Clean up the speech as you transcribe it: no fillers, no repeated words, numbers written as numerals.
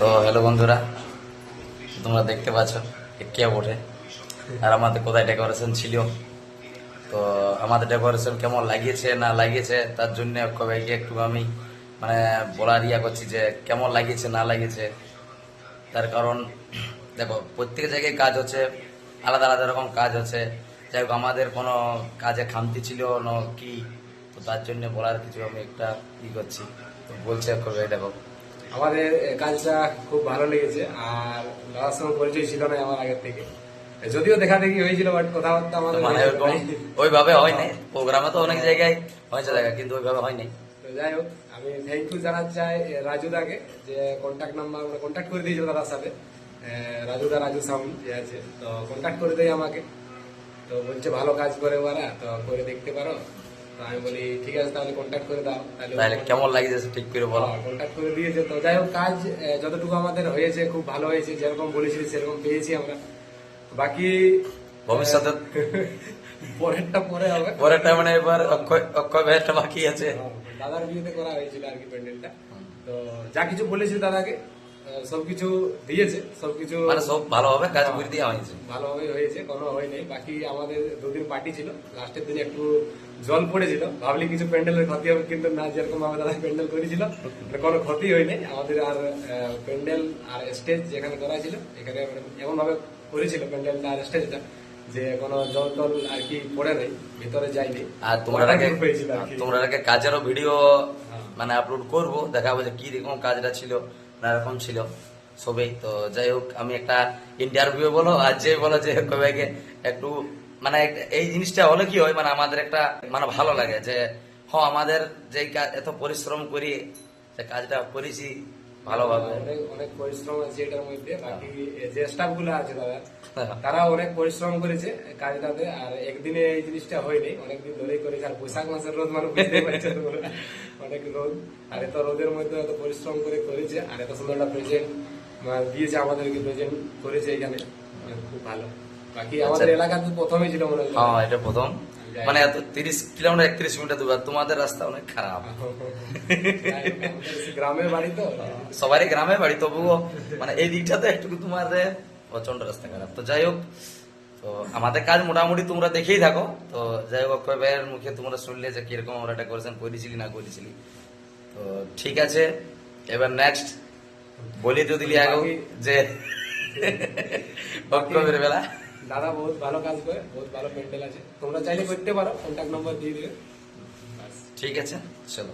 তো হ্যালো বন্ধুরা, তোমরা দেখতে পাচ্ছ কে ওঠে আর আমাদের কোথায় ডেকোরেশন ছিল। তো আমাদের ডেকোরেশন কেমন লাগিয়েছে না লাগিয়েছে তার জন্য কয়েককে একটু আমি মানে বলার ইয়া করছি যে কেমন লাগিয়েছে না লাগিয়েছে। তার কারণ দেখো, প্রত্যেক জায়গায় কাজ হচ্ছে, আলাদা আলাদা রকম কাজ হচ্ছে। যাই হোক, আমাদের কোনো কাজে খামতি ছিল না কি, তো তার জন্য বলার কিছু আমি একটা ই করছি। তো বলছে কবে দেখো, আমাদের কাজটা খুব ভালো লেগেছে। আর দাদার সঙ্গে পরিচয় ছিল না আমার আগের থেকে, যদিও দেখা দেখি হয়েছিল, বাট কথাবার্তা আমাদের মানে হয়েছিল। ওইভাবে হয় নাই। প্রোগ্রামে তো অনেক জায়গায় হয়েছে দেখা, কিন্তু ওইভাবে হয় নাই। তো যাই হোক, আমি থ্যাংক ইউ জানাতে চাই রাজুদাকে, যে কন্ট্যাক্ট নাম্বার কন্ট্যাক্ট করে দিয়েছিল দাদার সাথে। রাজুদা, রাজু সাউন্ড যে আছে, তো কন্ট্যাক্ট করে দেয় আমাকে। তো বলছে ভালো কাজ করে ওরা, তো করে দেখতে পারো। তো আমি বলি ঠিক আছে, তাহলে কন্ট্যাক্ট করে দাও। তাহলে কেমন লাগিয়েছে ঠিক করে বলো। কন্ট্যাক্ট করে দিয়েছে। তো যাই হোক, কাজ যতটুকু আমাদের হয়েছে খুব ভালো হয়েছে, যেরকম বলেছি সেরকম পেয়েছি আমরা। বাকি ভবিষ্যতে পরেরটা পরে হবে। পরেরটা মানে এবার অক্ষয় ভাইয়েরটা বাকি আছে। দাদার বিয়েতে করা হয়েছিল আর কি প্যান্ডেলটা। তো যা কিছু বলেছি দাদাকে সবকিছু দিয়েছে, সবকিছু মানে সব ভালোভাবে কাজ করে দেওয়া হয়েছে। ভালোভাবে হয়েছে, কোনো হয়নি। বাকি আমাদের দুদিন পার্টি ছিল, লাস্টের দিনে একটু জল পড়েছিল, ভাবলি কিছু প্যান্ডেলের ক্ষতি হবে, কিন্তু না, যেরকম ভাবে দাদা প্যান্ডেল করেছিল কোনো ক্ষতি হয়নি আমাদের। আর প্যান্ডেল আর স্টেজ যেখানে করা ছিল, এখানে এমন ভাবে করেছিল প্যান্ডেলটা আর স্টেজটা যে কোনো জল টল আর কি পড়ে নেই, ভিতরে যায়নি। আর তোমরা কাজেরও ভিডিও হ্যাঁ। মানে আপলোড করবো, দেখাবো যে কি রকম কাজটা ছিল না এরকম ছিল সবই। তো যাই হোক, আমি একটা ইন্টারভিউ বলো আর যে বলো যে কয়েকে একটু মানে এই জিনিসটা হলে কি হয়, মানে আমাদের একটা মানে ভালো লাগে যে হ্যাঁ, আমাদের যে এত পরিশ্রম করি যে কাজটা করেছি ভালোভাবে। অনেক অনেক পরিশ্রম আছে এটার মধ্যে। বাকি যে স্টাফ গুলো আছে দাদা, হ্যাঁ। তারা অনেক পরিশ্রম করেছে কাজটাতে। আর একদিনে এই জিনিসটা হয়নি, অনেকদিন ধরেই করেছে। আর বৈশাখ মাসের রোদ মানে বুঝতে পারছে তোমরা, অনেক রোদ। আর এত রোদের মধ্যে এত পরিশ্রম করে করেছে, আর এত সুন্দর একটা প্রেজেন্ট দিয়েছে আমাদেরকে, প্রেজেন্ট করেছে এখানে, খুব ভালো। বাকি আমাদের এলাকাতে প্রথমই ছিল মনে হয়। হ্যাঁ, এটা প্রথম। মানে এত 30 কিলোমিটার 31 মিনিট দূর, আর তোমাদের রাস্তা অনেক খারাপ। গ্রামের বাড়ি তো, সবারই গ্রামে বাড়ি, তবুও মানে এই দিকটাতে একটু তোমাদের প্রচন্ড রাস্তা খারাপ। তো যাই হোক, তো আমাদের কাজ মোটামুটি তোমরা দেখেই থাকো। তো যাই হোক, অক্ষয় ভাইয়ের মুখে তোমরা শুনলে যে কিরকম আমরা ডেকোরেশন করেছিলি না করেছিলি। তো ঠিক আছে, এবার নেক্সট বলি তো দিলি আগে যে অক্ষয়ের বেলা দাদা বহুত ভালো কাজ করে, বহুত ভালো প্যান্ডেল আছে, তোমরা চাইলে করতে পারো, কন্ট্যাক্ট নম্বর দিয়ে দিবে। ঠিক আছে, চলো।